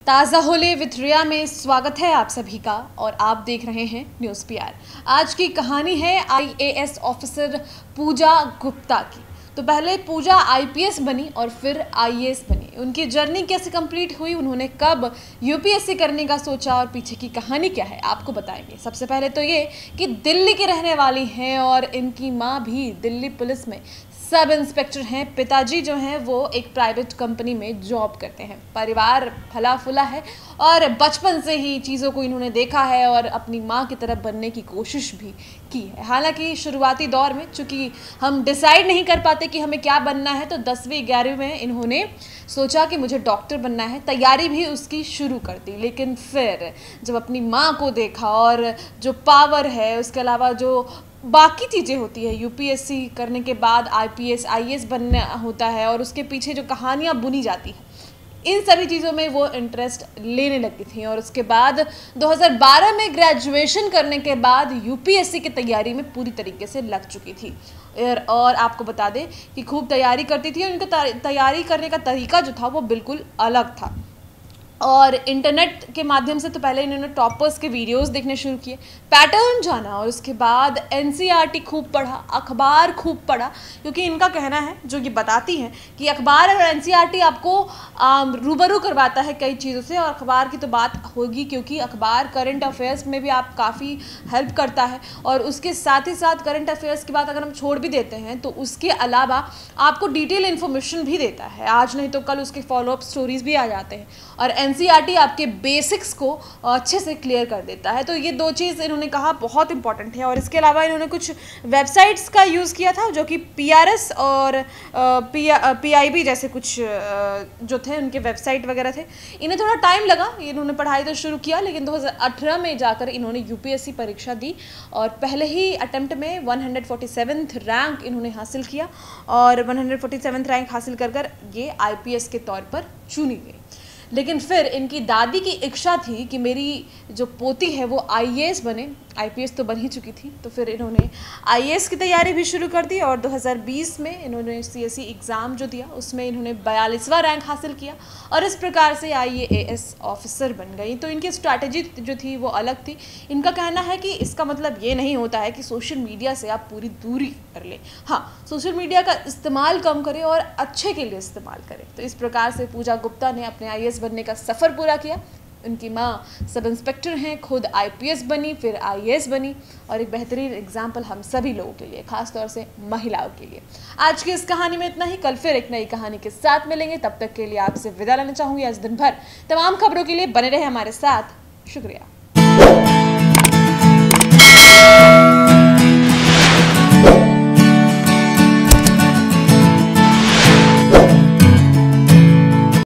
ताज़ा होले विथ रिया में स्वागत है आप सभी का और आप देख रहे हैं न्यूज़ पीआर। आज की कहानी है आईएएस ऑफिसर पूजा गुप्ता की। तो पहले पूजा आईपीएस बनी और फिर आईएएस बनी। उनकी जर्नी कैसे कंप्लीट हुई, उन्होंने कब यूपीएससी करने का सोचा और पीछे की कहानी क्या है आपको बताएंगे। सबसे पहले तो ये कि दिल्ली की रहने वाली हैं और इनकी माँ भी दिल्ली पुलिस में सब इंस्पेक्टर हैं। पिताजी जो हैं वो एक प्राइवेट कंपनी में जॉब करते हैं। परिवार फला फूला है और बचपन से ही चीज़ों को इन्होंने देखा है और अपनी माँ की तरह बनने की कोशिश भी की है। हालांकि शुरुआती दौर में चूँकि हम डिसाइड नहीं कर पाते कि हमें क्या बनना है, तो 10वीं 11वीं में इन्होंने सोचा कि मुझे डॉक्टर बनना है। तैयारी भी उसकी शुरू कर दी, लेकिन फिर जब अपनी माँ को देखा और जो पावर है, उसके अलावा जो बाकी चीज़ें होती है, यूपीएससी करने के बाद आईपीएस आईएएस बनना होता है और उसके पीछे जो कहानियाँ बुनी जाती हैं, इन सभी चीज़ों में वो इंटरेस्ट लेने लगी थी। और उसके बाद 2012 में ग्रेजुएशन करने के बाद यूपीएससी की तैयारी में पूरी तरीके से लग चुकी थी। और आपको बता दें कि खूब तैयारी करती थी और उनका तैयारी करने का तरीका जो था वो बिल्कुल अलग था। और इंटरनेट के माध्यम से तो पहले इन्होंने टॉपर्स के वीडियोस देखने शुरू किए, पैटर्न जाना और उसके बाद एनसीईआरटी खूब पढ़ा, अखबार खूब पढ़ा, क्योंकि इनका कहना है, जो कि बताती हैं, कि अखबार और एनसीईआरटी आपको रूबरू करवाता है कई चीज़ों से। और अखबार की तो बात होगी क्योंकि अखबार करंट अफेयर्स में भी आप काफ़ी हेल्प करता है। और उसके साथ ही साथ करंट अफेयर्स की बात अगर हम छोड़ भी देते हैं तो उसके अलावा आपको डिटेल इन्फॉर्मेशन भी देता है। आज नहीं तो कल उसके फॉलोअप स्टोरीज भी आ जाते हैं और एनसीईआरटी आपके बेसिक्स को अच्छे से क्लियर कर देता है। तो ये दो चीज़ इन्होंने कहा बहुत इंपॉर्टेंट है। और इसके अलावा इन्होंने कुछ वेबसाइट्स का यूज़ किया था जो कि पीआरएस और पीआईबी जैसे कुछ जो थे उनके वेबसाइट वगैरह थे। इन्हें थोड़ा टाइम लगा, इन्होंने पढ़ाई तो शुरू किया, लेकिन 2018 में जाकर इन्होंने यूपीएससी परीक्षा दी और पहले ही अटेम्प्ट में 147th रैंक इन्होंने हासिल किया और 147th रैंक हासिल कर ये आईपीएस के तौर पर चुनी गई। लेकिन फिर इनकी दादी की इच्छा थी कि मेरी जो पोती है वो आईएएस बने। आईपीएस तो बन ही चुकी थी, तो फिर इन्होंने आईएएस की तैयारी भी शुरू कर दी और 2020 में इन्होंने सीएसई एग्ज़ाम जो दिया उसमें इन्होंने 42वां रैंक हासिल किया और इस प्रकार से आईएएस ऑफिसर बन गई। तो इनकी स्ट्रैटेजी जो थी वो अलग थी। इनका कहना है कि इसका मतलब ये नहीं होता है कि सोशल मीडिया से आप पूरी दूरी कर लें। हाँ, सोशल मीडिया का इस्तेमाल कम करें और अच्छे के लिए इस्तेमाल करें। तो इस प्रकार से पूजा गुप्ता ने अपने आईएएस बनने का सफ़र पूरा किया। उनकी माँ सब इंस्पेक्टर हैं, खुद आईपीएस बनी, फिर आईएएस बनी और एक बेहतरीन एग्जाम्पल हम सभी लोगों के लिए, खास तौर से महिलाओं के लिए। आज की इस कहानी में इतना ही। कल फिर एक नई कहानी के साथ मिलेंगे। तब तक के लिए आपसे विदा लेना चाहूँगी। आज दिन भर तमाम खबरों के लिए बने रहे हमारे साथ। शुक्रिया।